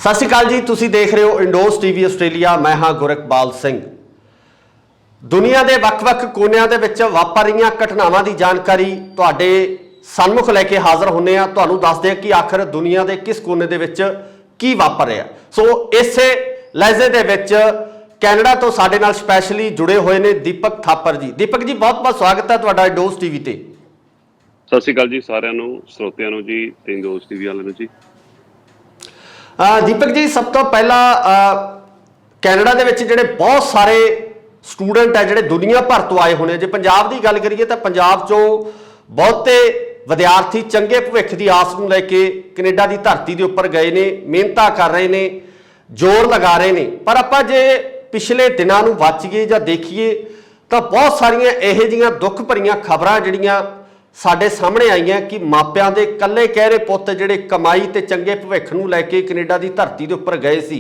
ਸਤਿ ਸ਼੍ਰੀ ਅਕਾਲ ਜੀ, ਤੁਸੀਂ ਦੇਖ ਰਹੇ ਹੋ ਇੰਡੋਜ਼ ਟੀਵੀ ਆਸਟ੍ਰੇਲੀਆ। ਮੈਂ ਹਾਂ ਗੁਰਕਬਾਲ ਸਿੰਘ। ਦੁਨੀਆ ਦੇ ਵੱਖ-ਵੱਖ ਕੋਨਿਆਂ ਦੇ ਵਿੱਚ ਵਾਪਰ ਰਹੀਆਂ ਘਟਨਾਵਾਂ ਦੀ ਜਾਣਕਾਰੀ ਤੁਹਾਡੇ ਸਨਮੁਖ ਲੈ ਕੇ ਹਾਜ਼ਰ ਹੁੰਨੇ ਆ। ਤੁਹਾਨੂੰ ਦੱਸਦੇ ਆ ਕਿ ਆਖਰ ਦੁਨੀਆ ਦੇ ਕਿਸ ਕੋਨੇ ਦੇ ਵਿੱਚ ਕੀ ਵਾਪਰ ਰਿਹਾ। ਸੋ ਇਸੇ ਲਹਿਜ਼ੇ ਦੇ ਵਿੱਚ ਕੈਨੇਡਾ ਤੋਂ ਸਾਡੇ ਨਾਲ ਸਪੈਸ਼ਲੀ ਜੁੜੇ ਹੋਏ ਨੇ ਦੀਪਕ ਥਾਪਰ ਜੀ। ਦੀਪਕ ਜੀ, ਬਹੁਤ-ਬਹੁਤ ਸਵਾਗਤ ਹੈ ਤੁਹਾਡਾ ਇੰਡੋਜ਼ ਟੀਵੀ ਤੇ। ਸਤਿ ਸ਼੍ਰੀ ਅਕਾਲ ਜੀ ਸਾਰਿਆਂ ਨੂੰ, ਸਰੋਤਿਆਂ ਨੂੰ ਜੀ ਤੇ ਇੰਡੋਜ਼ ਟੀਵੀ ਵਾਲਿਆਂ ਨੂੰ ਜੀ। ਦੀਪਕ ਜੀ, ਸਭ ਤੋਂ ਪਹਿਲਾਂ ਕੈਨੇਡਾ ਦੇ ਵਿੱਚ ਜਿਹੜੇ ਬਹੁਤ ਸਾਰੇ ਸਟੂਡੈਂਟ ਹੈ ਜਿਹੜੇ ਦੁਨੀਆ ਭਰ ਤੋਂ ਆਏ ਹੋਣੇ। ਜੇ ਪੰਜਾਬ ਦੀ ਗੱਲ ਕਰੀਏ ਤਾਂ ਪੰਜਾਬ 'ਚੋਂ ਬਹੁਤੇ ਵਿਦਿਆਰਥੀ ਚੰਗੇ ਭਵਿੱਖ ਦੀ ਆਸ ਨੂੰ ਲੈ ਕੇ ਕੈਨੇਡਾ ਦੀ ਧਰਤੀ ਦੇ ਉੱਪਰ ਗਏ ਨੇ, ਮਿਹਨਤਾਂ ਕਰ ਰਹੇ ਨੇ, ਜ਼ੋਰ ਲਗਾ ਰਹੇ ਨੇ। ਪਰ ਆਪਾਂ ਜੇ ਪਿਛਲੇ ਦਿਨਾਂ ਨੂੰ ਵਾਚੀਏ ਜਾਂ ਦੇਖੀਏ ਤਾਂ ਬਹੁਤ ਸਾਰੀਆਂ ਇਹੋ ਜਿਹੀਆਂ ਦੁੱਖ ਭਰੀਆਂ ਖਬਰਾਂ ਜਿਹੜੀਆਂ ਸਾਡੇ ਸਾਹਮਣੇ ਆਈਆਂ ਕਿ ਮਾਪਿਆਂ ਦੇ ਇਕੱਲੇ ਕਹਿਰੇ ਪੁੱਤ ਜਿਹੜੇ ਕਮਾਈ ਤੇ ਚੰਗੇ ਭਵਿੱਖ ਨੂੰ ਲੈ ਕੇ ਕੈਨੇਡਾ ਦੀ ਧਰਤੀ ਦੇ ਉੱਪਰ ਗਏ ਸੀ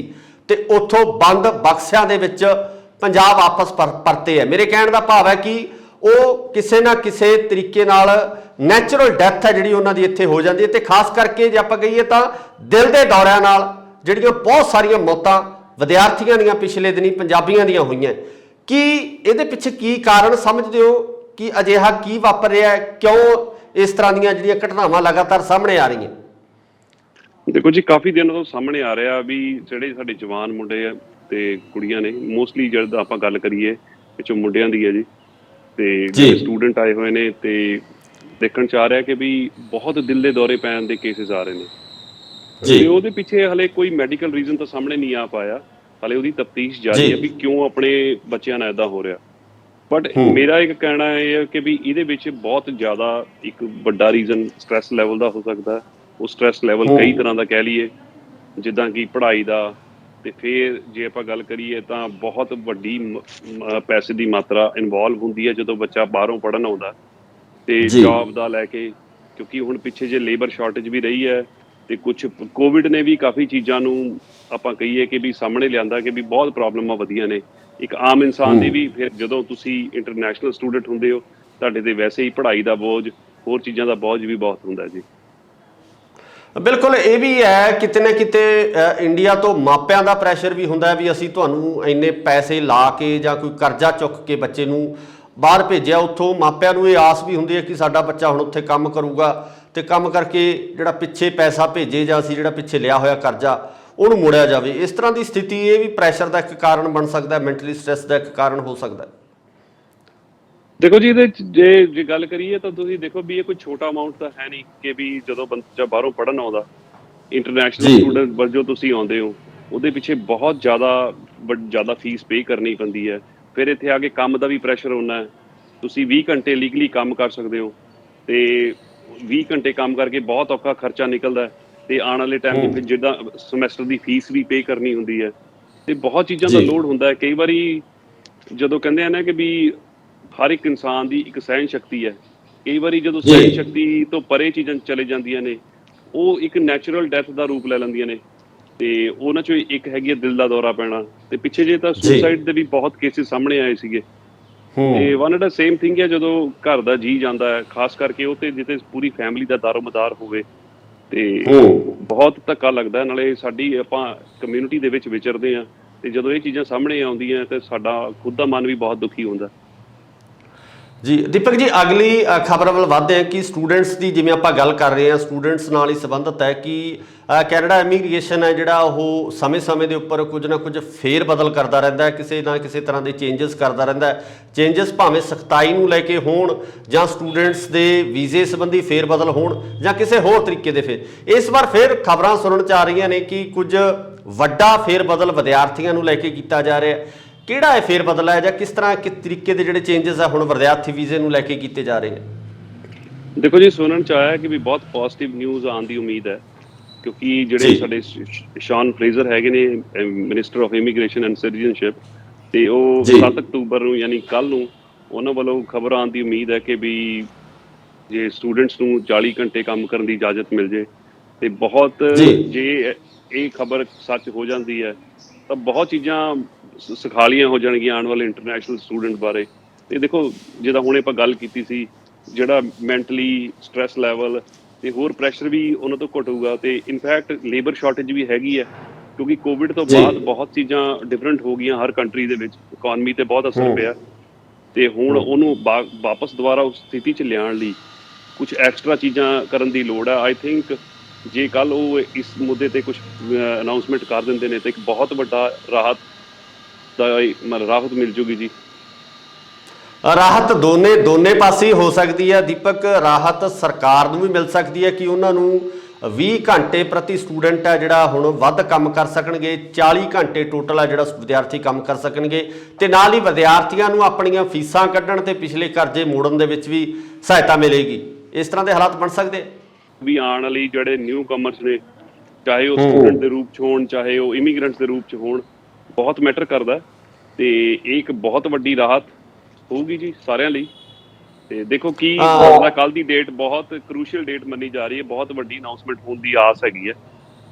ਤੇ ਉੱਥੋਂ ਬੰਦ ਬਕਸਿਆਂ ਦੇ ਵਿੱਚ ਪੰਜਾਬ ਵਾਪਸ ਪਰਤੇ ਹੈ। ਮੇਰੇ ਕਹਿਣ ਦਾ ਭਾਵ ਹੈ ਕਿ ਉਹ ਕਿਸੇ ਨਾ ਕਿਸੇ ਤਰੀਕੇ ਨਾਲ ਨੈਚੁਰਲ ਡੈਥ ਹੈ ਜਿਹੜੀ ਉਹਨਾਂ ਦੀ ਇੱਥੇ ਹੋ ਜਾਂਦੀ ਹੈ। ਤੇ ਖਾਸ ਕਰਕੇ ਜੇ ਆਪਾਂ ਕਹੀਏ ਤਾਂ ਦਿਲ ਦੇ ਦੌਰਿਆਂ ਨਾਲ ਜਿਹੜੀਆਂ ਬਹੁਤ ਸਾਰੀਆਂ ਮੌਤਾਂ ਵਿਦਿਆਰਥੀਆਂ ਦੀਆਂ ਪਿਛਲੇ ਦਿਨੀ ਪੰਜਾਬੀਆਂ ਦੀਆਂ ਹੋਈਆਂ। ਕੀ ਇਹਦੇ ਪਿੱਛੇ ਕੀ ਕਾਰਨ ਸਮਝਦੇ ਹੋ ਕਿ ਅਜਿਹਾ ਕੀ ਵਾਪਰ ਰਿਹਾ ਹੈ? ਕਿਉਂ ਇਸ ਤਰ੍ਹਾਂ ਦੀਆਂ ਜਿਹੜੀਆਂ ਘਟਨਾਵਾਂ ਲਗਾਤਾਰ ਸਾਹਮਣੇ ਆ ਰਹੀਆਂ? ਦੇਖੋ ਜੀ, ਕਾਫੀ ਦਿਨਾਂ ਤੋਂ ਸਾਹਮਣੇ ਆ ਰਿਹਾ ਵੀ ਜਿਹੜੇ ਸਾਡੇ ਜਵਾਨ ਮੁੰਡੇ ਆ ਤੇ ਕੁੜੀਆਂ ਨੇ, ਮੋਸਟਲੀ ਜਦ ਆਪਾਂ ਗੱਲ ਕਰੀਏ ਵਿੱਚੋਂ ਮੁੰਡਿਆਂ ਦੀ ਹੈ ਜੀ, ਤੇ ਜਿਹੜੇ ਸਟੂਡੈਂਟ ਆਏ ਹੋਏ ਨੇ ਤੇ ਦੇਖਣ ਚ ਆ ਰਿਹਾ ਕਿ ਵੀ ਬਹੁਤ ਦਿਲ ਦੇ ਦੌਰੇ ਪੈਣ ਦੇ ਕੇਸਿਸ ਆ ਰਹੇ ਨੇ ਤੇ ਉਹਦੇ ਪਿੱਛੇ ਹਲੇ ਕੋਈ ਮੈਡੀਕਲ ਰੀਜ਼ਨ ਤਾਂ ਸਾਹਮਣੇ ਨਹੀਂ ਆ ਪਾਇਆ। ਹਲੇ ਉਹਦੀ ਤਫਤੀਸ਼ ਜਾਰੀ ਹੈ ਵੀ ਕਿਉਂ ਆਪਣੇ ਬੱਚਿਆਂ ਨਾਲ ਏਦਾਂ ਹੋ ਰਿਹਾ। ਬਟ ਮੇਰਾ ਇੱਕ ਕਹਿਣਾ ਇਹ ਹੈ ਕਿ ਵੀ ਇਹਦੇ ਵਿੱਚ ਬਹੁਤ ਜ਼ਿਆਦਾ ਇੱਕ ਵੱਡਾ ਰੀਜ਼ਨ ਸਟ੍ਰੈਸ ਲੈਵਲ ਦਾ ਹੋ ਸਕਦਾ। ਉਹ ਸਟ੍ਰੈਸ ਲੈਵਲ ਕਈ ਤਰ੍ਹਾਂ ਦਾ ਕਹਿ ਲਈਏ, ਜਿੱਦਾਂ ਕਿ ਪੜ੍ਹਾਈ ਦਾ, ਤੇ ਫਿਰ ਜੇ ਆਪਾਂ ਗੱਲ ਕਰੀਏ ਤਾਂ ਬਹੁਤ ਵੱਡੀ ਪੈਸੇ ਦੀ ਮਾਤਰਾ ਇਨਵੋਲਵ ਹੁੰਦੀ ਹੈ ਜਦੋਂ ਬੱਚਾ ਬਾਹਰੋਂ ਪੜ੍ਹਨ ਆਉਂਦਾ, ਤੇ ਜੌਬ ਦਾ ਲੈ ਕੇ, ਕਿਉਂਕਿ ਹੁਣ ਪਿੱਛੇ ਜੇ ਲੇਬਰ ਸ਼ਾਰਟੇਜ ਵੀ ਰਹੀ ਹੈ ਤੇ ਕੁਛ ਕੋਵਿਡ ਨੇ ਵੀ ਕਾਫੀ ਚੀਜ਼ਾਂ ਨੂੰ ਆਪਾਂ ਕਹੀਏ ਕਿ ਵੀ ਸਾਹਮਣੇ ਲਿਆਂਦਾ ਕਿ ਵੀ ਬਹੁਤ ਪ੍ਰੋਬਲਮਾਂ ਵਧੀਆਂ ਨੇ ਇੱਕ ਆਮ ਇਨਸਾਨ ਦੀ ਵੀ। ਫਿਰ ਜਦੋਂ ਤੁਸੀਂ ਇੰਟਰਨੈਸ਼ਨਲ ਸਟੂਡੈਂਟ ਹੁੰਦੇ ਹੋ, ਤੁਹਾਡੇ ਤੇ ਵੈਸੇ ਹੀ ਪੜ੍ਹਾਈ ਦਾ ਬੋਝ, ਹੋਰ ਚੀਜ਼ਾਂ ਦਾ ਬੋਝ ਵੀ ਬਹੁਤ ਹੁੰਦਾ ਜੀ। ਬਿਲਕੁਲ, ਇਹ ਵੀ ਹੈ ਕਿਤੇ ਨਾ ਕਿਤੇ ਇੰਡੀਆ ਤੋਂ ਮਾਪਿਆਂ ਦਾ ਪ੍ਰੈਸ਼ਰ ਵੀ ਹੁੰਦਾ ਵੀ ਅਸੀਂ ਤੁਹਾਨੂੰ ਇੰਨੇ ਪੈਸੇ ਲਾ ਕੇ ਜਾਂ ਕੋਈ ਕਰਜ਼ਾ ਚੁੱਕ ਕੇ ਬੱਚੇ ਨੂੰ ਬਾਹਰ ਭੇਜਿਆ। ਉੱਥੋਂ ਮਾਪਿਆਂ ਨੂੰ ਇਹ ਆਸ ਵੀ ਹੁੰਦੀ ਹੈ ਕਿ ਸਾਡਾ ਬੱਚਾ ਹੁਣ ਉੱਥੇ ਕੰਮ ਕਰੂਗਾ ਤੇ ਕੰਮ ਕਰਕੇ ਜਿਹੜਾ ਪਿੱਛੇ ਪੈਸਾ ਭੇਜੇ ਜਾਂ ਅਸੀਂ ਜਿਹੜਾ ਪਿੱਛੇ ਲਿਆ ਹੋਇਆ ਕਰਜ਼ਾ ਉਹਨੂੰ ਮੋੜਿਆ ਜਾਵੇ। ਇਸ ਤਰ੍ਹਾਂ ਦੀ ਸਥਿਤੀ ਇਹ ਵੀ ਪ੍ਰੈਸ਼ਰ ਦਾ ਇੱਕ ਕਾਰਨ ਬਣ ਸਕਦਾ, ਮੈਂਟਲੀ ਸਟ੍ਰੈਸ ਦਾ ਇੱਕ ਕਾਰਨ ਹੋ ਸਕਦਾ। ਦੇਖੋ ਜੀ, ਇਹਦੇ ਜੇ ਗੱਲ ਕਰੀਏ ਤਾਂ ਤੁਸੀਂ ਦੇਖੋ ਵੀ ਇਹ ਕੋਈ ਛੋਟਾ ਅਮਾਊਂਟ ਤਾਂ ਹੈ ਨਹੀਂ ਕਿ ਵੀ ਜਦੋਂ ਬੱਚਾ ਬਾਹਰੋਂ ਪੜ੍ਹਨ ਆਉਂਦਾ, ਇੰਟਰਨੈਸ਼ਨਲ ਸਟੂਡੈਂਟ ਵਜੋਂ ਤੁਸੀਂ ਆਉਂਦੇ ਹੋ, ਉਹਦੇ ਪਿੱਛੇ ਬਹੁਤ ਜ਼ਿਆਦਾ ਫੀਸ ਪੇ ਕਰਨੀ ਪੈਂਦੀ ਹੈ। ਫਿਰ ਇੱਥੇ ਆ ਕੇ ਕੰਮ ਦਾ ਵੀ ਪ੍ਰੈਸ਼ਰ ਹੁੰਦਾ ਹੈ। ਤੁਸੀਂ 20 ਘੰਟੇ ਲੀਗਲੀ ਕੰਮ ਕਰ ਸਕਦੇ ਹੋ ਤੇ 20 ਘੰਟੇ ਕੰਮ ਕਰਕੇ ਬਹੁਤ ਔਖਾ ਖਰਚਾ ਨਿਕਲਦਾ, ਤੇ ਆਉਣ ਵਾਲੇ ਟਾਈਮ 'ਚ ਜਿੱਦਾਂ ਸਮੈਸਟਰ ਦੀ ਫੀਸ ਵੀ ਪੇ ਕਰਨੀ ਹੁੰਦੀ ਹੈ ਤੇ ਬਹੁਤ ਚੀਜ਼ਾਂ ਦਾ ਲੋਡ ਹੁੰਦਾ ਹੈ। ਕਈ ਵਾਰੀ ਜਦੋਂ ਕਹਿੰਦੇ ਆ ਨਾ ਕਿ ਵੀ ਹਰ ਇੱਕ ਇਨਸਾਨ ਦੀ ਇੱਕ ਸਹਿਣ ਸ਼ਕਤੀ ਹੈ, ਕਈ ਵਾਰੀ ਜਦੋਂ ਸਹਿਣ ਸ਼ਕਤੀ ਤੋਂ ਪਰੇ ਚੀਜ਼ਾਂ ਚਲੇ ਜਾਂਦੀਆਂ ਨੇ, ਉਹ ਇੱਕ ਨੈਚੁਰਲ ਡੈਥ ਦਾ ਰੂਪ ਲੈ ਲੈਂਦੀਆਂ ਨੇ। ਤੇ ਉਹਨਾਂ ਚੋਂ ਇੱਕ ਹੈਗੀ ਹੈ ਦਿਲ ਦਾ ਦੌਰਾ ਪੈਣਾ, ਤੇ ਪਿੱਛੇ ਜੇ ਤਾਂ ਸੁਸਾਈਡ ਦੇ ਵੀ ਬਹੁਤ ਕੇਸਿਸ ਸਾਹਮਣੇ ਆਏ ਸੀਗੇ। ਤੇ ਵਨ ਐਂਡ ਸੇਮ ਥਿੰਗ ਹੈ, ਜਦੋਂ ਘਰ ਦਾ ਜੀ ਜਾਂਦਾ ਹੈ, ਖਾਸ ਕਰਕੇ ਉਹ ਤੇ ਜਿੱਥੇ ਪੂਰੀ ਫੈਮਿਲੀ ਦਾ ਦਾਰੋਮਦਾਰ ਹੋਵੇ, ਤੇ ਬਹੁਤ ਧੱਕਾ ਲੱਗਦਾ। ਨਾਲੇ ਸਾਡੀ ਆਪਾਂ ਕਮਿਊਨਿਟੀ ਦੇ ਵਿੱਚ ਵਿਚਰਦੇ ਹਾਂ ਤੇ ਜਦੋਂ ਇਹ ਚੀਜ਼ਾਂ ਸਾਹਮਣੇ ਆਉਂਦੀਆਂ ਤੇ ਸਾਡਾ ਖੁਦ ਦਾ ਮਨ ਵੀ ਬਹੁਤ ਦੁਖੀ ਹੁੰਦਾ। ਜੀ ਦੀਪਕ ਜੀ, ਅਗਲੀ ਖਬਰ ਵੱਲ ਵੱਧਦੇ ਹਾਂ ਕਿ ਸਟੂਡੈਂਟਸ ਦੀ, ਜਿਵੇਂ ਆਪਾਂ ਗੱਲ ਕਰ ਰਹੇ ਹਾਂ ਸਟੂਡੈਂਟਸ ਨਾਲ ਹੀ ਸੰਬੰਧਿਤ ਹੈ ਕਿ ਕੈਨੇਡਾ ਇਮੀਗ੍ਰੇਸ਼ਨ ਹੈ ਜਿਹੜਾ ਉਹ ਸਮੇਂ-ਸਮੇਂ ਦੇ ਉੱਪਰ ਕੁਝ ਨਾ ਕੁਝ ਫੇਰ ਬਦਲ ਕਰਦਾ ਰਹਿੰਦਾ ਹੈ, ਕਿਸੇ ਨਾ ਕਿਸੇ ਤਰ੍ਹਾਂ ਦੇ ਚੇਂਜਸ ਕਰਦਾ ਰਹਿੰਦਾ ਹੈ। ਚੇਂਜਸ ਭਾਵੇਂ ਸਖਤਾਈ ਨੂੰ ਲੈ ਕੇ ਹੋਣ ਜਾਂ ਸਟੂਡੈਂਟਸ ਦੇ ਵੀਜ਼ੇ ਸੰਬੰਧੀ ਫੇਰ ਬਦਲ ਹੋਣ ਜਾਂ ਕਿਸੇ ਹੋਰ ਤਰੀਕੇ ਦੇ। ਫਿਰ ਇਸ ਵਾਰ ਫਿਰ ਖਬਰਾਂ ਸੁਣਨ 'ਚ ਆ ਰਹੀਆਂ ਨੇ ਕਿ ਕੁਝ ਵੱਡਾ ਫੇਰ ਬਦਲ ਵਿਦਿਆਰਥੀਆਂ ਨੂੰ ਲੈ ਕੇ ਕੀਤਾ ਜਾ ਰਿਹਾ। ਕਿਹੜਾ ਇਹ ਫੇਰ ਬਦਲ ਹੈ ਜਾਂ ਕਿਸ ਤਰ੍ਹਾਂ ਕਿਸ ਤਰੀਕੇ ਦੇ ਜਿਹੜੇ ਚੇਂਜਸ ਆ ਹੁਣ ਵਿਦਿਆਰਥੀ ਵੀਜ਼ੇ ਨੂੰ ਲੈ ਕੇ ਕੀਤੇ ਜਾ ਰਹੇ ਨੇ? ਦੇਖੋ ਜੀ, ਸੁਣਨ 'ਚ ਆਇਆ ਕਿ ਵੀ ਬਹੁਤ ਪੋਜ਼ਿਟਿਵ ਨਿਊਜ਼ ਆਉਣ ਦੀ ਉਮੀਦ ਹੈ, ਕਿਉਂਕਿ ਜਿਹੜੇ ਸਾਡੇ ਸ਼ੌਨ ਫਰੇਜ਼ਰ ਹੈਗੇ ਨੇ, minister of immigration and citizenship, ਤੇ ਉਹ 7 ਅਕਤੂਬਰ ਨੂੰ ਯਾਨੀ ਕੱਲ੍ਹ ਨੂੰ ਉਹਨਾਂ ਵੱਲੋਂ ਖਬਰ ਆਉਣ ਦੀ ਉਮੀਦ ਹੈ ਕਿ ਵੀ ਜੇ ਸਟੂਡੈਂਟਸ ਨੂੰ 40 ਘੰਟੇ ਕੰਮ ਕਰਨ ਦੀ ਇਜਾਜ਼ਤ ਮਿਲ ਜੇ ਤੇ ਬਹੁਤ, ਜੇ ਇਹ ਖਬਰ ਸੱਚ ਹੋ ਜਾਂਦੀ ਹੈ ਤਾਂ ਬਹੁਤ ਚੀਜ਼ਾਂ ਸੁਖਾਲੀਆਂ ਹੋ ਜਾਣਗੀਆਂ ਆਉਣ ਵਾਲੇ ਇੰਟਰਨੈਸ਼ਨਲ ਸਟੂਡੈਂਟ ਬਾਰੇ। ਤੇ ਦੇਖੋ, ਜਿੱਦਾਂ ਹੁਣ ਆਪਾਂ ਗੱਲ ਕੀਤੀ ਸੀ, ਜਿਹੜਾ ਮੈਂਟਲੀ ਸਟ੍ਰੈਸ ਲੈਵਲ ਤੇ ਹੋਰ ਪ੍ਰੈਸ਼ਰ ਵੀ ਉਹਨਾਂ ਤੋਂ ਘਟੂਗਾ। ਤੇ ਇਨਫੈਕਟ ਲੇਬਰ ਸ਼ਾਰਟੇਜ ਵੀ ਹੈਗੀ ਹੈ ਕਿਉਂਕਿ ਕੋਵਿਡ ਤੋਂ ਜੀ। ਬਾਅਦ ਬਹੁਤ ਚੀਜ਼ਾਂ ਡਿਫਰੈਂਟ ਹੋ ਗਈਆਂ ਹਰ ਕੰਟਰੀ ਦੇ ਵਿੱਚ, ਇਕਨੋਮੀ ਤੇ ਬਹੁਤ ਅਸਰ ਪਿਆ, ਤੇ ਹੁਣ ਉਹਨੂੰ ਵਾਪਸ ਦੁਬਾਰਾ ਉਸ ਸਥਿਤੀ 'ਚ ਲਿਆਉਣ ਲਈ ਕੁਝ ਐਕਸਟਰਾ ਚੀਜ਼ਾਂ ਕਰਨ ਦੀ ਲੋੜ ਹੈ। ਆਈ ਥਿੰਕ ਜੇ ਕੱਲ ਉਹ ਇਸ ਮੁੱਦੇ ਤੇ ਕੁਝ ਅਨਾਉਂਸਮੈਂਟ ਕਰ ਦਿੰਦੇ ਨੇ ਤਾਂ ਇੱਕ ਬਹੁਤ ਵੱਡਾ ਰਾਹਤ ਮਿਲ ਜੂਗੀ ਜੀ। ਰਾਹਤ ਦੋਨੇ ਪਾਸੇ ਹੋ ਸਕਦੀ ਹੈ ਦੀਪਕ। ਰਾਹਤ ਸਰਕਾਰ ਨੂੰ ਵੀ ਮਿਲ ਸਕਦੀ ਹੈ ਕਿ ਉਹਨਾਂ ਨੂੰ 20 ਘੰਟੇ ਪ੍ਰਤੀ ਸਟੂਡੈਂਟ ਹੈ ਜਿਹੜਾ ਹੁਣ ਵੱਧ ਕੰਮ ਕਰ ਸਕਣਗੇ, 40 ਘੰਟੇ ਟੋਟਲ ਹੈ ਜਿਹੜਾ ਵਿਦਿਆਰਥੀ ਕੰਮ ਕਰ ਸਕਣਗੇ, ਤੇ ਨਾਲ ਹੀ ਵਿਦਿਆਰਥੀਆਂ ਨੂੰ ਆਪਣੀਆਂ ਫੀਸਾਂ ਕੱਢਣ ਤੇ ਪਿਛਲੇ ਕਰਜ਼ੇ ਮੋੜਨ ਦੇ ਵਿੱਚ ਵੀ ਸਹਾਇਤਾ ਮਿਲੇਗੀ। ਇਸ ਤਰ੍ਹਾਂ ਦੇ ਹਾਲਾਤ ਬਣ ਸਕਦੇ ਵੀ ਆਉਣ ਵਾਲੀ ਜਿਹੜੇ ਨਿਊ ਕਮਰਸ ਨੇ, ਚਾਹੇ ਉਹ ਸਟੂਡੈਂਟ ਦੇ ਰੂਪ 'ਚ ਹੋਣ ਚਾਹੇ ਉਹ ਇਮੀਗ੍ਰੈਂਟਸ ਦੇ ਰੂਪ 'ਚ ਹੋਣ, ਬਹੁਤ ਮੈਟਰ ਕਰਦਾ, ਤੇ ਇਹ ਇੱਕ ਬਹੁਤ ਵੱਡੀ ਰਾਹਤ ਹੋਊਗੀ ਜੀ ਸਾਰਿਆਂ ਲਈ। ਤੇ ਦੇਖੋ ਕੀ ਹੁੰਦਾ, ਕੱਲ ਦੀ ਡੇਟ ਬਹੁਤ ਕਰੂਸ਼ੀਅਲ ਡੇਟ ਮੰਨੀ ਜਾ ਰਹੀ ਹੈ, ਬਹੁਤ ਵੱਡੀ ਅਨਾਉਂਸਮੈਂਟ ਹੋਣ ਦੀ ਆਸ ਹੈਗੀ ਹੈ।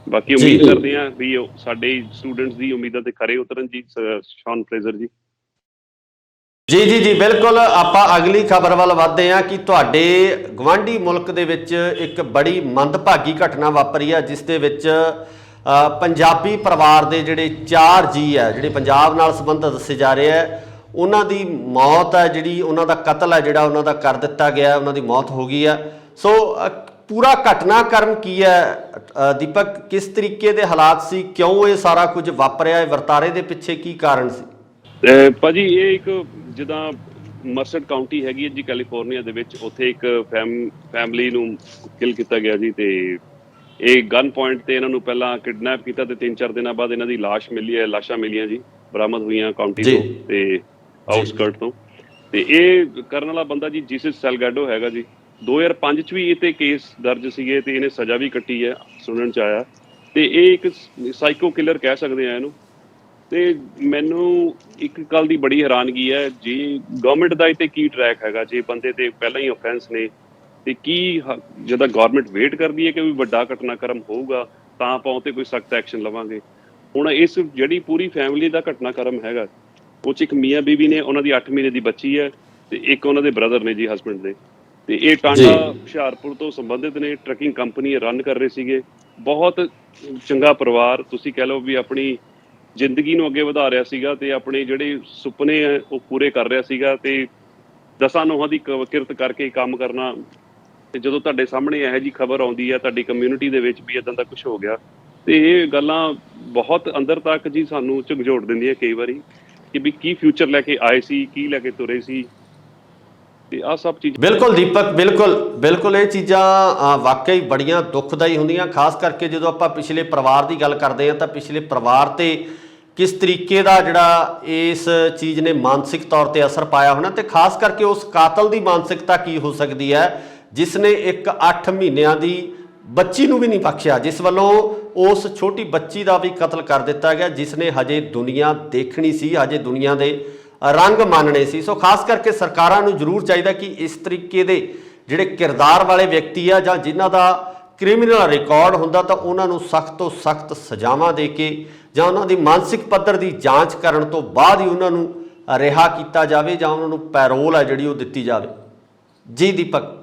ਬਾਕੀ ਉਮੀਦ ਕਰਦੇ ਹਾਂ ਵੀ ਸਾਡੇ ਸਟੂਡੈਂਟਸ ਦੀ ਉਮੀਦਾਂ ਤੇ ਖਰੇ ਉਤਰਨ ਜੀ। ਸ਼ੌਨ ਫਰੇਜ਼ਰ ਜੀ। ਜੀ ਬਿਲਕੁਲ। ਆਪਾਂ ਅਗਲੀ ਖਬਰ ਵੱਲ ਵਧਦੇ ਹਾਂ ਕਿ ਤੁਹਾਡੇ ਗਵਾਂਢੀ ਮੁਲਕ ਦੇ ਵਿੱਚ ਇੱਕ ਬੜੀ ਮੰਦਭਾਗੀ ਘਟਨਾ ਵਾਪਰੀ ਹੈ, ਜਿਸ ਦੇ ਵਿੱਚ ਪੰਜਾਬੀ ਪਰਿਵਾਰ ਦੇ ਜਿਹੜੇ 4 ਜੀ ਹੈ ਜਿਹੜੇ ਪੰਜਾਬ ਨਾਲ ਸੰਬੰਧਿਤ ਦੱਸੇ ਜਾ ਰਹੇ ਹੈ, ਉਹਨਾਂ ਦੀ ਮੌਤ ਹੈ ਜਿਹੜੀ, ਉਹਨਾਂ ਦਾ ਕਤਲ ਹੈ ਜਿਹੜਾ ਉਹਨਾਂ ਦਾ ਕਰ ਦਿੱਤਾ ਗਿਆ, ਉਹਨਾਂ ਦੀ ਮੌਤ ਹੋ ਗਈ ਹੈ। ਸੋ ਪੂਰਾ ਘਟਨਾਕ੍ਰਮ ਕੀ ਹੈ ਦੀਪਕ? ਕਿਸ ਤਰੀਕੇ ਦੇ ਹਾਲਾਤ ਸੀ? ਕਿਉਂ ਇਹ ਸਾਰਾ ਕੁਝ ਵਾਪਰਿਆ? ਇਹ ਵਰਤਾਰੇ ਦੇ ਪਿੱਛੇ ਕੀ ਕਾਰਨ ਸੀ? ਭਾਜੀ ਇਹ ਇੱਕ ਜਿੱਦਾਂ ਮਰਸਡ ਕਾਊਂਟੀ ਹੈਗੀ ਹੈ ਜੀ ਕੈਲੀਫੋਰਨੀਆ ਦੇ ਵਿੱਚ, ਉੱਥੇ ਇੱਕ ਫੈਮਿਲੀ ਨੂੰ ਕਿਲ ਕੀਤਾ ਗਿਆ ਜੀ। ਤੇ ਇਹ ਗਨ ਪੁਆਇੰਟ ਤੇ ਇਹਨਾਂ ਨੂੰ ਪਹਿਲਾਂ ਕਿਡਨੈਪ ਕੀਤਾ ਤੇ 3-4 ਦਿਨਾਂ ਬਾਅਦ ਇਹਨਾਂ ਦੀ ਲਾਸ਼ਾਂ ਮਿਲੀਆਂ ਜੀ, ਬਰਾਮਦ ਹੋਈਆਂ ਕਾਊਂਟੀ ਤੋਂ ਤੇ ਆਊਟਸਕਰਟ ਤੋਂ। ਤੇ ਇਹ ਕਰਨ ਵਾਲਾ ਬੰਦਾ ਜੀ ਜੀਸਸ ਸੈਲਗਾਡੋ ਹੈਗਾ ਜੀ। 2005 ਚ ਵੀ ਇਹ ਤੇ ਕੇਸ ਦਰਜ ਸੀਗੇ ਤੇ ਇਹਨੇ ਸਜ਼ਾ ਵੀ ਕੱਟੀ ਹੈ, ਸੁਣਨ ਚ ਆਇਆ। ਤੇ ਇਹ ਇੱਕ ਸਾਈਕੋ ਕਿਲਰ ਕਹਿ ਸਕਦੇ ਆ ਇਹਨੂੰ। ਤੇ ਮੈਨੂੰ ਇੱਕ ਗੱਲ ਦੀ ਬੜੀ ਹੈਰਾਨਗੀ ਹੈ ਜੀ, ਗਵਰਨਮੈਂਟ ਦਾ ਇੱਥੇ ਕੀ ਟਰੈਕ ਹੈਗਾ? ਜੇ ਬੰਦੇ ਤੇ ਪਹਿਲਾਂ ਹੀ ਆਫੈਂਸ ਨੇ ਤੇ ਕੀ ਜਦੋਂ ਗਵਰਨਮੈਂਟ ਵੇਟ ਕਰਦੀ ਹੈ ਕਿ ਵੀ ਵੱਡਾ ਘਟਨਾਕ੍ਰਮ ਹੋਊਗਾ ਤਾਂ ਆਪਾਂ ਉਹ ਤੇ ਕੋਈ ਸਖਤ ਐਕਸ਼ਨ ਲਵਾਂਗੇ। ਹੁਣ ਇਸ ਜਿਹੜੀ ਪੂਰੀ ਫੈਮਿਲੀ ਦਾ ਘਟਨਾਕ੍ਰਮ ਹੈਗਾ, ਉਹ 'ਚ ਇੱਕ ਮੀਆਂ ਬੀਬੀ ਨੇ, ਉਹਨਾਂ ਦੀ 8 ਮਹੀਨੇ ਦੀ ਬੱਚੀ ਹੈ, ਤੇ ਇੱਕ ਉਹਨਾਂ ਦੇ ਬ੍ਰਦਰ ਨੇ ਜੀ, ਹਸਬੈਂਡ ਦੇ। ਤੇ ਇਹ ਟਾਂਡਾ ਹੁਸ਼ਿਆਰਪੁਰ ਤੋਂ ਸੰਬੰਧਿਤ ਨੇ, ਟਰੱਕਿੰਗ ਕੰਪਨੀ ਰਨ ਕਰ ਰਹੇ ਸੀਗੇ। ਬਹੁਤ ਚੰਗਾ ਪਰਿਵਾਰ, ਤੁਸੀਂ ਕਹਿ ਲਓ ਵੀ ਆਪਣੀ ਜ਼ਿੰਦਗੀ ਨੂੰ ਅੱਗੇ ਵਧਾ ਰਿਹਾ ਸੀਗਾ ਤੇ ਆਪਣੇ ਜਿਹੜੇ ਸੁਪਨੇ ਆ ਉਹ ਪੂਰੇ ਕਰ ਰਿਹਾ ਸੀਗਾ, ਤੇ 10 ਨੋਹਾਂ ਦੀ ਕਿਰਤ ਕਰਕੇ ਕੰਮ ਕਰਨਾ। ਤੇ ਜਦੋਂ ਤੁਹਾਡੇ ਸਾਹਮਣੇ ਇਹੋ ਜਿਹੀ ਖਬਰ ਆਉਂਦੀ ਹੈ, ਤੁਹਾਡੀ ਕਮਿਊਨਿਟੀ ਦੇ ਵਿੱਚ ਵੀ ਇੱਦਾਂ ਦਾ ਕੁਝ ਹੋ ਗਿਆ, ਤੇ ਇਹ ਗੱਲਾਂ ਬਹੁਤ ਅੰਦਰ ਤੱਕ ਜੀ ਸਾਨੂੰ ਝੰਜੋੜ ਦਿੰਦੀਆਂ ਕਈ ਵਾਰੀ ਕਿ ਵੀ ਕੀ ਫਿਊਚਰ ਲੈ ਕੇ ਆਏ ਸੀ, ਕੀ ਲੈ ਕੇ ਤੁਰੇ ਸੀ। ਤੇ ਆਹ ਸਭ ਚੀਜ਼ ਬਿਲਕੁਲ ਦੀਪਕ, ਬਿਲਕੁਲ ਇਹ ਚੀਜ਼ਾਂ ਵਾਕਈ ਬੜੀਆਂ ਦੁਖਦਾਈ ਹੁੰਦੀਆਂ, ਖਾਸ ਕਰਕੇ ਜਦੋਂ ਆਪਾਂ ਪਿਛਲੇ ਪਰਿਵਾਰ ਦੀ ਗੱਲ ਕਰਦੇ ਹਾਂ ਤਾਂ ਪਿਛਲੇ ਪਰਿਵਾਰ ਤੇ ਕਿਸ ਤਰੀਕੇ ਦਾ ਜਿਹੜਾ ਇਸ ਚੀਜ਼ ਨੇ ਮਾਨਸਿਕ ਤੌਰ ਤੇ ਅਸਰ ਪਾਇਆ ਹੋਣਾ, ਤੇ ਖਾਸ ਕਰਕੇ ਉਸ ਕਾਤਲ ਦੀ ਮਾਨਸਿਕਤਾ ਕੀ ਹੋ ਸਕਦੀ ਹੈ ਜਿਸ ਨੇ ਇੱਕ 8 ਮਹੀਨਿਆਂ ਦੀ ਬੱਚੀ ਨੂੰ ਵੀ ਨਹੀਂ ਬਖਸ਼ਿਆ, ਜਿਸ ਵੱਲੋਂ ਉਸ ਛੋਟੀ ਬੱਚੀ ਦਾ ਵੀ ਕਤਲ ਕਰ ਦਿੱਤਾ ਗਿਆ, ਜਿਸ ਨੇ ਹਜੇ ਦੁਨੀਆ ਦੇਖਣੀ ਸੀ, ਹਜੇ ਦੁਨੀਆ ਦੇ ਰੰਗ ਮੰਨਣੇ ਸੀ। ਸੋ ਖਾਸ ਕਰਕੇ ਸਰਕਾਰਾਂ ਨੂੰ ਜ਼ਰੂਰ ਚਾਹੀਦਾ ਕਿ ਇਸ ਤਰੀਕੇ ਦੇ ਜਿਹੜੇ ਕਿਰਦਾਰ ਵਾਲੇ ਵਿਅਕਤੀ ਆ ਜਾਂ ਜਿਨ੍ਹਾਂ ਦਾ ਕ੍ਰਿਮੀਨਲ ਰਿਕਾਰਡ ਹੁੰਦਾ ਤਾਂ ਉਹਨਾਂ ਨੂੰ ਸਖਤ ਤੋਂ ਸਖਤ ਸਜ਼ਾਵਾਂ ਦੇ ਕੇ ਜਾਂ ਉਹਨਾਂ ਦੀ ਮਾਨਸਿਕ ਪੱਧਰ ਦੀ ਜਾਂਚ ਕਰਨ ਤੋਂ ਬਾਅਦ ਹੀ ਉਹਨਾਂ ਨੂੰ ਰਿਹਾ ਕੀਤਾ ਜਾਵੇ ਜਾਂ ਉਹਨਾਂ ਨੂੰ ਪੈਰੋਲ ਹੈ ਜਿਹੜੀ ਉਹ ਦਿੱਤੀ ਜਾਵੇ। ਜੀ ਦੀਪਕ।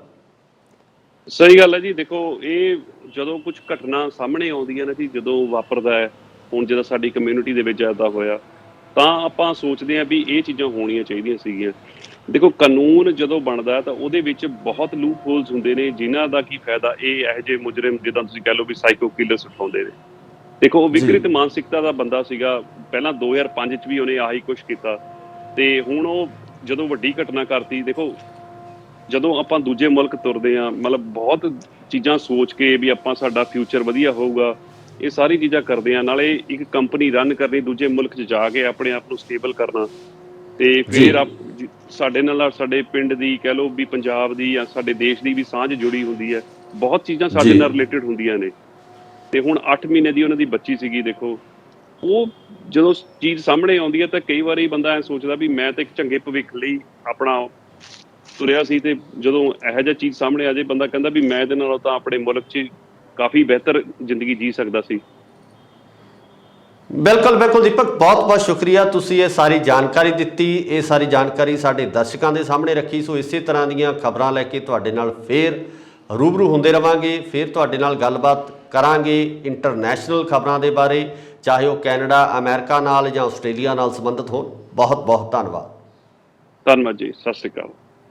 ਸਹੀ ਗੱਲ ਹੈ ਜੀ। ਦੇਖੋ ਇਹ ਜਦੋਂ ਕੁਝ ਘਟਨਾ ਸਾਹਮਣੇ ਆਉਂਦੀਆਂ ਨੇ ਜੀ, ਜਦੋਂ ਵਾਪਰਦਾ ਹੈ, ਹੁਣ ਜਦੋਂ ਸਾਡੀ ਕਮਿਊਨਿਟੀ ਦੇ ਵਿੱਚ ਇੱਦਾਂ ਹੋਇਆ ਤਾਂ ਆਪਾਂ ਸੋਚਦੇ ਹਾਂ ਵੀ ਇਹ ਚੀਜ਼ਾਂ ਹੋਣੀਆਂ ਚਾਹੀਦੀਆਂ ਸੀਗੀਆਂ। ਦੇਖੋ ਕਾਨੂੰਨ ਜਦੋਂ ਬਣਦਾ ਤਾਂ ਉਹਦੇ ਵਿੱਚ ਬਹੁਤ ਲੂਪ ਹੋਲਸ ਹੁੰਦੇ ਨੇ, ਜਿਨ੍ਹਾਂ ਦਾ ਕੀ ਫਾਇਦਾ ਇਹ ਇਹੋ ਜਿਹੇ ਮੁਜਰਮ ਜਿੱਦਾਂ ਤੁਸੀਂ ਕਹਿ ਲਓ ਵੀ ਸਾਈਕੋ ਕਿਲਰਸ ਉਠਾਉਂਦੇ ਨੇ। ਦੇਖੋ ਉਹ ਵਿਕਰਿਤ ਮਾਨਸਿਕਤਾ ਦਾ ਬੰਦਾ ਸੀਗਾ, ਪਹਿਲਾਂ 2005 ਚ ਵੀ ਉਹਨੇ ਆਹੀ ਕੁਛ ਕੀਤਾ, ਤੇ ਹੁਣ ਉਹ ਜਦੋਂ ਵੱਡੀ ਘਟਨਾ ਕਰਤੀ। ਦੇਖੋ ਜਦੋਂ ਆਪਾਂ ਦੂਜੇ ਮੁਲਕ ਤੁਰਦੇ ਹਾਂ, ਮਤਲਬ ਬਹੁਤ ਚੀਜ਼ਾਂ ਸੋਚ ਕੇ ਵੀ ਆਪਾਂ ਸਾਡਾ ਫਿਊਚਰ ਵਧੀਆ ਹੋਊਗਾ, ਇਹ ਸਾਰੀ ਚੀਜ਼ਾਂ ਕਰਦੇ ਹਾਂ। ਨਾਲੇ ਇੱਕ ਕੰਪਨੀ ਰਨ ਕਰਨੀ, ਦੂਜੇ ਮੁਲਕ 'ਚ ਜਾ ਕੇ ਆਪਣੇ ਆਪ ਨੂੰ ਸਟੇਬਲ ਕਰਨਾ, ਤੇ ਫਿਰ ਸਾਡੇ ਨਾਲ ਸਾਡੇ ਪਿੰਡ ਦੀ ਕਹਿ ਲਓ ਵੀ ਪੰਜਾਬ ਦੀ ਜਾਂ ਸਾਡੇ ਦੇਸ਼ ਦੀ ਵੀ ਸਾਂਝ ਜੁੜੀ ਹੁੰਦੀ ਹੈ, ਬਹੁਤ ਚੀਜ਼ਾਂ ਸਾਡੇ ਨਾਲ ਰਿਲੇਟਡ ਹੁੰਦੀਆਂ ਨੇ। ਤੇ ਹੁਣ 8 ਮਹੀਨੇ ਦੀ ਉਹਨਾਂ ਦੀ ਬੱਚੀ ਸੀਗੀ। ਦੇਖੋ ਉਹ ਜਦੋਂ ਚੀਜ਼ ਸਾਹਮਣੇ ਆਉਂਦੀ ਹੈ ਤਾਂ ਕਈ ਵਾਰੀ ਬੰਦਾ ਐ ਸੋਚਦਾ ਵੀ ਮੈਂ ਤਾਂ ਇੱਕ ਚੰਗੇ ਭਵਿੱਖ ਲਈ ਆਪਣਾ ਤੁਰਿਆ ਸੀ, ਤੇ ਜਦੋਂ ਇਹੋ ਜਿਹਾ ਚੀਜ਼ ਸਾਹਮਣੇ ਆ ਜਾਏ ਬੰਦਾ ਕਹਿੰਦਾ ਵੀ ਮੈਂ ਇਹਦੇ ਨਾਲੋਂ ਤਾਂ ਆਪਣੇ ਮੁਲਕ 'ਚ ਕਾਫੀ ਬਿਹਤਰ ਜ਼ਿੰਦਗੀ ਜੀ ਸਕਦਾ ਸੀ। ਬਿਲਕੁਲ ਦੀਪਕ, ਬਹੁਤ ਸ਼ੁਕਰੀਆ, ਤੁਸੀਂ ਇਹ ਸਾਰੀ ਜਾਣਕਾਰੀ ਦਿੱਤੀ, ਇਹ ਸਾਰੀ ਜਾਣਕਾਰੀ ਸਾਡੇ ਦਰਸ਼ਕਾਂ ਦੇ ਸਾਹਮਣੇ ਰੱਖੀ। ਸੋ ਇਸੇ ਤਰ੍ਹਾਂ ਦੀਆਂ ਖਬਰਾਂ ਲੈ ਕੇ ਤੁਹਾਡੇ ਨਾਲ ਫੇਰ ਰੂਬਰੂ ਹੁੰਦੇ ਰਵਾਂਗੇ, ਫਿਰ ਤੁਹਾਡੇ ਨਾਲ ਗੱਲਬਾਤ ਕਰਾਂਗੇ ਇੰਟਰਨੈਸ਼ਨਲ ਖਬਰਾਂ ਦੇ ਬਾਰੇ ਚਾਹੇ ਉਹ ਕੈਨੇਡਾ, ਅਮਰੀਕਾ ਨਾਲ ਜਾਂ ਆਸਟ੍ਰੇਲੀਆ ਨਾਲ ਸੰਬੰਧਿਤ ਹੋਣ। ਬਹੁਤ ਬਹੁਤ ਧੰਨਵਾਦ। ਧੰਨਵਾਦ ਜੀ, ਸਤਿ ਸ਼੍ਰੀ ਅਕਾਲ।